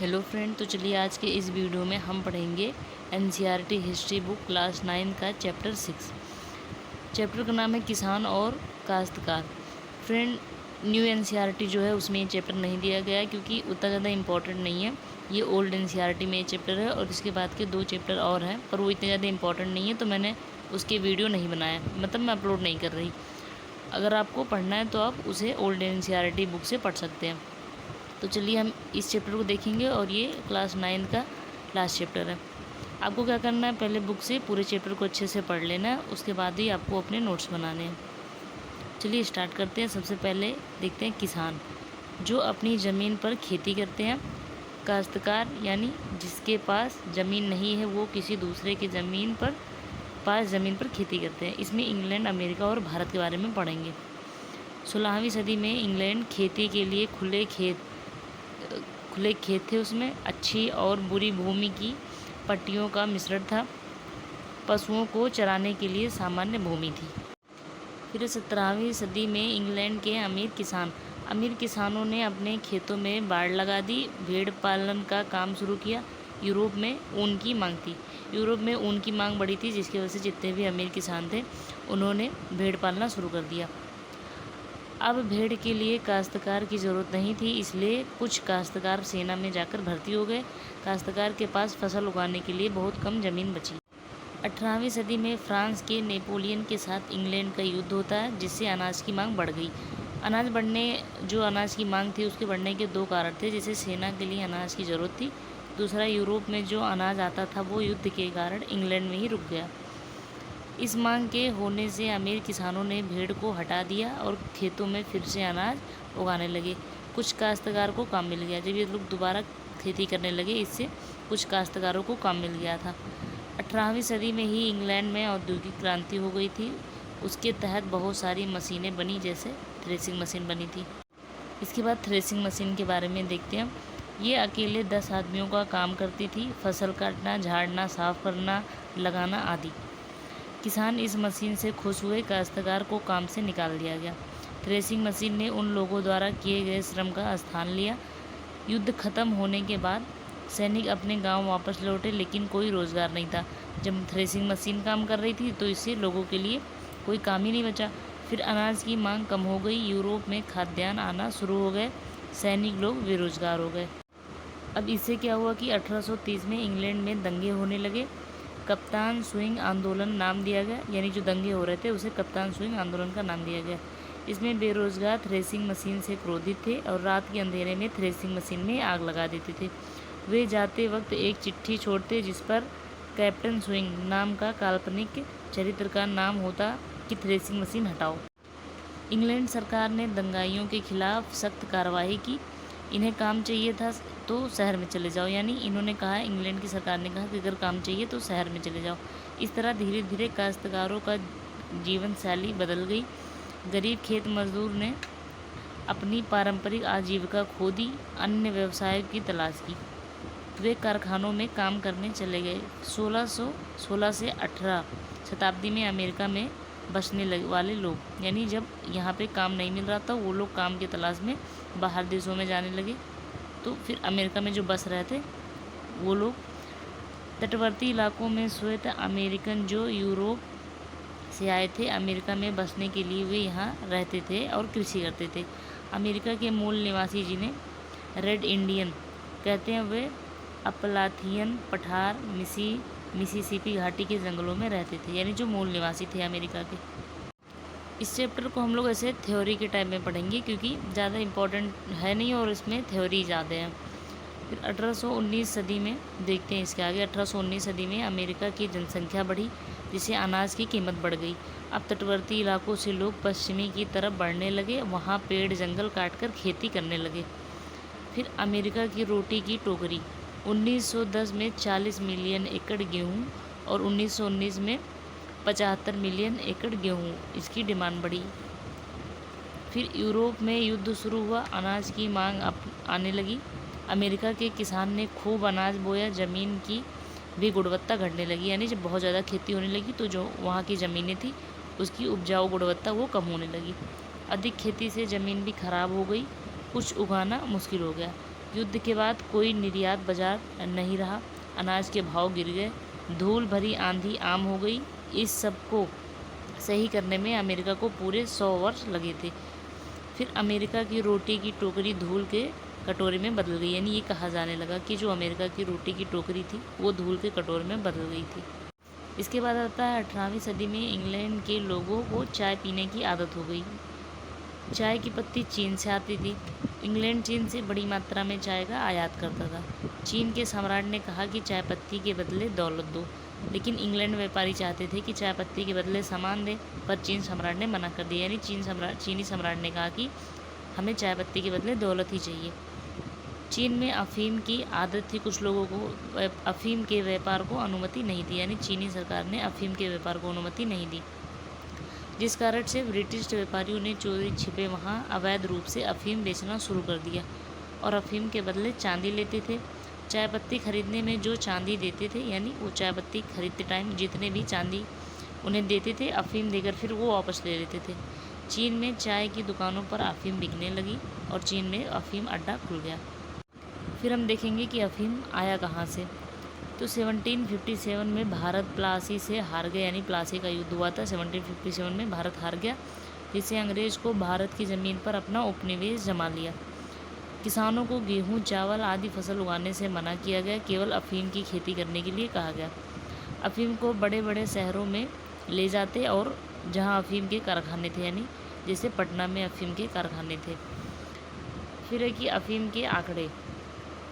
Hello friend, तो चलिए आज के इस वीडियो में हम पढ़ेंगे एनसीईआरटी हिस्ट्री बुक क्लास 9 का चैप्टर 6। चैप्टर का नाम है किसान और काश्तकार। फ्रेंड, न्यू एनसीईआरटी जो है उसमें ये चैप्टर नहीं दिया गया है क्योंकि उतना ज़्यादा इम्पोर्टेंट नहीं है। ये ओल्ड एनसीईआरटी में ये चैप्टर है और इसके बाद के 2 चैप्टर और हैं, पर वो इतने ज़्यादा इम्पोर्टेंट नहीं है, तो मैंने उसके वीडियो नहीं बनाया, मतलब मैं अपलोड नहीं कर रही। अगर आपको पढ़ना है तो आप उसे ओल्ड एनसीईआरटी बुक से पढ़ सकते हैं। तो चलिए हम इस चैप्टर को देखेंगे और ये क्लास 9 का लास्ट चैप्टर है। आपको क्या करना है, पहले बुक से पूरे चैप्टर को अच्छे से पढ़ लेना है, उसके बाद ही आपको अपने नोट्स बनाने हैं। चलिए स्टार्ट करते हैं। सबसे पहले देखते हैं किसान, जो अपनी ज़मीन पर खेती करते हैं। काश्तकार यानी जिसके पास ज़मीन नहीं है, वो किसी दूसरे की ज़मीन पर खेती करते हैं। इसमें इंग्लैंड, अमेरिका और भारत के बारे में पढ़ेंगे। 16वीं सदी में इंग्लैंड खेती के लिए खुले खेत थे। उसमें अच्छी और बुरी भूमि की पट्टियों का मिश्रण था। पशुओं को चराने के लिए सामान्य भूमि थी। फिर 17वीं सदी में इंग्लैंड के अमीर किसानों ने अपने खेतों में बाड़ लगा दी, भेड़ पालन का काम शुरू किया। यूरोप में ऊन की मांग थी। यूरोप में ऊन की मांग बढ़ी थी, जिसकी वजह से जितने भी अमीर किसान थे उन्होंने भेड़ पालना शुरू कर दिया। अब भेड़ के लिए काश्तकार की ज़रूरत नहीं थी, इसलिए कुछ काश्तकार सेना में जाकर भर्ती हो गए। काश्तकार के पास फसल उगाने के लिए बहुत कम ज़मीन बची। 18वीं सदी में फ्रांस के नेपोलियन के साथ इंग्लैंड का युद्ध होता है, जिससे अनाज की मांग बढ़ गई। अनाज की मांग थी उसके बढ़ने के 2 कारण थे। जैसे सेना के लिए अनाज की ज़रूरत थी, दूसरा यूरोप में जो अनाज आता था वो युद्ध के कारण इंग्लैंड में ही रुक गया। इस मांग के होने से अमीर किसानों ने भेड़ को हटा दिया और खेतों में फिर से अनाज उगाने लगे। कुछ काश्तकार को काम मिल गया। जब ये लोग दोबारा खेती करने लगे, इससे कुछ काश्तकारों को काम मिल गया था। 18वीं सदी में ही इंग्लैंड में औद्योगिक क्रांति हो गई थी। उसके तहत बहुत सारी मशीनें बनी, जैसे थ्रेसिंग मशीन बनी थी। इसके बाद थ्रेसिंग मशीन के बारे में देखते हैं। ये अकेले 10 आदमियों का काम करती थी। फसल काटना, झाड़ना, साफ करना, लगाना आदि। किसान इस मशीन से खुश हुए। काश्तकार को काम से निकाल दिया गया। थ्रेसिंग मशीन ने उन लोगों द्वारा किए गए श्रम का स्थान लिया। युद्ध खत्म होने के बाद सैनिक अपने गांव वापस लौटे, लेकिन कोई रोज़गार नहीं था। जब थ्रेसिंग मशीन काम कर रही थी तो इससे लोगों के लिए कोई काम ही नहीं बचा। फिर अनाज की मांग कम हो गई। यूरोप में खाद्यान्न आना शुरू हो गए। सैनिक लोग बेरोजगार हो गए। अब इससे क्या हुआ कि 1830 में इंग्लैंड में दंगे होने लगे। कप्तान स्विंग आंदोलन नाम दिया गया, यानी जो दंगे हो रहे थे उसे कप्तान स्विंग आंदोलन का नाम दिया गया। इसमें बेरोजगार थ्रेसिंग मशीन से क्रोधित थे और रात के अंधेरे में थ्रेसिंग मशीन में आग लगा देते थे। वे जाते वक्त एक चिट्ठी छोड़ते, जिस पर कैप्टन स्विंग नाम का काल्पनिक चरित्र का नाम होता कि थ्रेसिंग मशीन हटाओ। इंग्लैंड सरकार ने दंगाइयों के खिलाफ सख्त कार्रवाई की। इन्हें काम चाहिए था तो शहर में चले जाओ, यानी इन्होंने कहा, इंग्लैंड की सरकार ने कहा कि अगर काम चाहिए तो शहर में चले जाओ। इस तरह धीरे धीरे काश्तकारों का जीवन शैली बदल गई। गरीब खेत मजदूर ने अपनी पारंपरिक आजीविका खो दी, अन्य व्यवसाय की तलाश की। वे कारखानों में काम करने चले गए। 1616 से 18 शताब्दी में अमेरिका में बसने वाले लोग, यानी जब यहाँ पे काम नहीं मिल रहा था, वो लोग काम की तलाश में बाहर देशों में जाने लगे। तो फिर अमेरिका में जो बस रहे थे वो लोग तटवर्ती इलाकों में श्वेत अमेरिकन जो यूरोप से आए थे, अमेरिका में बसने के लिए वे यहाँ रहते थे और कृषि करते थे। अमेरिका के मूल निवासी, जिन्हें रेड इंडियन कहते हैं, वे अपलाथियन पठार, मिसिसिपी घाटी के जंगलों में रहते थे, यानी जो मूल निवासी थे अमेरिका के। इस चैप्टर को हम लोग ऐसे थ्योरी के टाइप में पढ़ेंगे क्योंकि ज़्यादा इम्पोर्टेंट है नहीं और इसमें थ्योरी ज़्यादा है। फिर 1819 सदी में देखते हैं इसके आगे। 1819 सदी में अमेरिका की जनसंख्या बढ़ी, जिससे अनाज की कीमत बढ़ गई। अब तटवर्ती इलाकों से लोग पश्चिमी की तरफ बढ़ने लगे, वहाँ पेड़ जंगल काटकर खेती करने लगे। फिर अमेरिका की रोटी की टोकरी। 1910 में 40 मिलियन एकड़ गेहूँ और 1919 में 75 मिलियन एकड़ गेहूँ, इसकी डिमांड बढ़ी। फिर यूरोप में युद्ध शुरू हुआ, अनाज की मांग आने लगी। अमेरिका के किसान ने खूब अनाज बोया, ज़मीन की भी गुणवत्ता घटने लगी, यानी जब बहुत ज़्यादा खेती होने लगी तो जो वहाँ की ज़मीनें थी उसकी उपजाऊ गुणवत्ता वो कम होने लगी। अधिक खेती से ज़मीन भी खराब हो गई, कुछ उगाना मुश्किल हो गया। युद्ध के बाद कोई निर्यात बाजार नहीं रहा, अनाज के भाव गिर गए, धूल भरी आंधी आम हो गई। इस सब को सही करने में अमेरिका को पूरे 100 वर्ष लगे थे। फिर अमेरिका की रोटी की टोकरी धूल के कटोरे में बदल गई, यानी ये कहा जाने लगा कि जो अमेरिका की रोटी की टोकरी थी वो धूल के कटोरे में बदल गई थी। इसके बाद आता है 18वीं सदी में इंग्लैंड के लोगों को चाय पीने की आदत हो गई। चाय की पत्ती चीन से आती थी। इंग्लैंड चीन से बड़ी मात्रा में चाय का आयात करता था। चीन के सम्राट ने कहा कि चाय पत्ती के बदले दौलत दो, लेकिन इंग्लैंड व्यापारी चाहते थे कि चाय पत्ती के बदले सामान दें, पर चीन सम्राट ने मना कर दिया। यानी चीनी सम्राट ने कहा कि हमें चाय पत्ती के बदले दौलत ही चाहिए। चीन में अफीम की आदत थी, कुछ लोगों को अफीम के व्यापार को अनुमति नहीं दी, यानी चीनी सरकार ने अफीम के व्यापार को अनुमति नहीं दी, जिस कारण से ब्रिटिश व्यापारियों ने चोरी छिपे वहाँ अवैध रूप से अफीम बेचना शुरू कर दिया और अफीम के बदले चांदी लेते थे। चाय पत्ती खरीदने में जो चांदी देते थे, यानी वो चाय पत्ती खरीदते टाइम जितने भी चांदी उन्हें देते थे, अफीम देकर फिर वो वापस ले लेते थे। चीन में चाय की दुकानों पर अफीम बिकने लगी और चीन में अफीम अड्डा खुल गया। फिर हम देखेंगे कि अफीम आया कहाँ से। तो 1757 में भारत प्लासी से हार गया, यानी प्लासी का युद्ध हुआ था 1757 में, भारत हार गया, जिससे अंग्रेज़ को भारत की ज़मीन पर अपना उपनिवेश जमा लिया। किसानों को गेहूं, चावल आदि फसल उगाने से मना किया गया, केवल अफीम की खेती करने के लिए कहा गया। अफीम को बड़े बड़े शहरों में ले जाते और जहां अफीम के कारखाने थे, यानी जैसे पटना में अफीम के कारखाने थे। फिर है कि अफीम के आंकड़े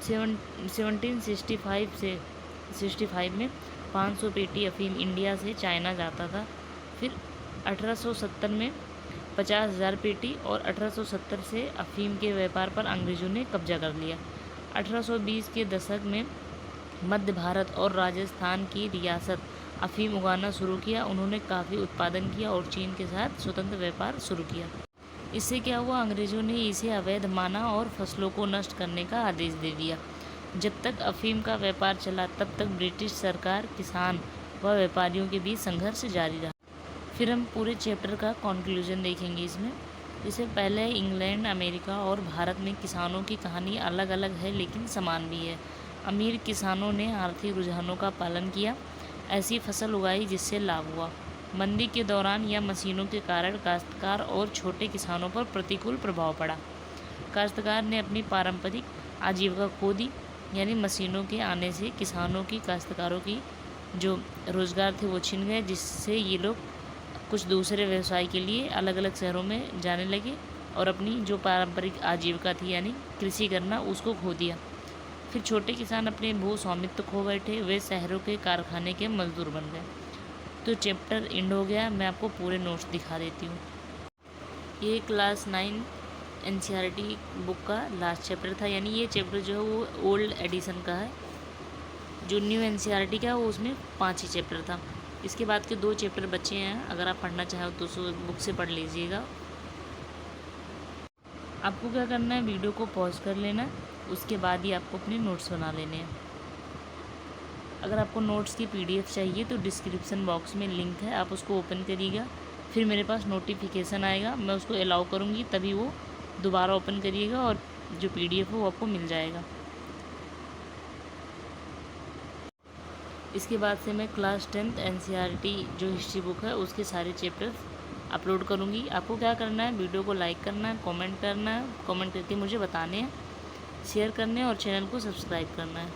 1765 में 500 पेटी अफीम इंडिया से चाइना जाता था। फिर 1870 में 50,000 पेटी और 1870 से अफीम के व्यापार पर अंग्रेज़ों ने कब्जा कर लिया। 1820 के दशक में मध्य भारत और राजस्थान की रियासत अफीम उगाना शुरू किया। उन्होंने काफ़ी उत्पादन किया और चीन के साथ स्वतंत्र व्यापार शुरू किया। इससे क्या हुआ, अंग्रेज़ों ने इसे अवैध माना और फसलों को नष्ट करने का आदेश दे दिया। जब तक अफीम का व्यापार चला तब तक ब्रिटिश सरकार, किसान व व्यापारियों के बीच संघर्ष जारी रहा। फिर हम पूरे चैप्टर का कंक्लूजन देखेंगे इसमें। जैसे पहले इंग्लैंड, अमेरिका और भारत में किसानों की कहानी अलग अलग है लेकिन समान भी है। अमीर किसानों ने आर्थिक रुझानों का पालन किया, ऐसी फसल उगाई जिससे लाभ हुआ। मंदी के दौरान या मशीनों के कारण काश्तकार और छोटे किसानों पर प्रतिकूल प्रभाव पड़ा। काश्तकार ने अपनी पारंपरिक आजीविका खो दी, यानी मशीनों के आने से किसानों की, काश्तकारों की जो रोज़गार थे वो छिन गए, जिससे ये लोग कुछ दूसरे व्यवसाय के लिए अलग अलग शहरों में जाने लगे और अपनी जो पारंपरिक आजीविका थी यानी कृषि करना, उसको खो दिया। फिर छोटे किसान अपने भू स्वामित्व खो बैठे, वे शहरों के कारखाने के मजदूर बन गए। तो चैप्टर एंड हो गया। मैं आपको पूरे नोट्स दिखा देती हूँ। ये क्लास 9 NCERT बुक का लास्ट चैप्टर था, यानी ये चैप्टर जो है वो ओल्ड एडिशन का है। जो न्यू NCERT का है वो उसमें 5 ही चैप्टर था। इसके बाद के 2 चैप्टर बचे हैं, अगर आप पढ़ना चाहो तो बुक से पढ़ लीजिएगा। आपको क्या करना है, वीडियो को पॉज कर लेना, उसके बाद ही आपको अपने नोट्स बना लेने हैं। अगर आपको नोट्स की PDF चाहिए तो डिस्क्रिप्शन बॉक्स में लिंक है, आप उसको ओपन करिएगा। फिर मेरे पास नोटिफिकेशन आएगा, मैं उसको अलाउ करूँगी, तभी वो दोबारा ओपन करिएगा और जो PDF है वो आपको मिल जाएगा। इसके बाद से मैं क्लास 10th NCERT जो हिस्ट्री बुक है उसके सारे चैप्टर्स अपलोड करूँगी। आपको क्या करना है, वीडियो को लाइक करना है, कमेंट करना है, कमेंट करके मुझे बताने हैं, शेयर करने हैं और चैनल को सब्सक्राइब करना है।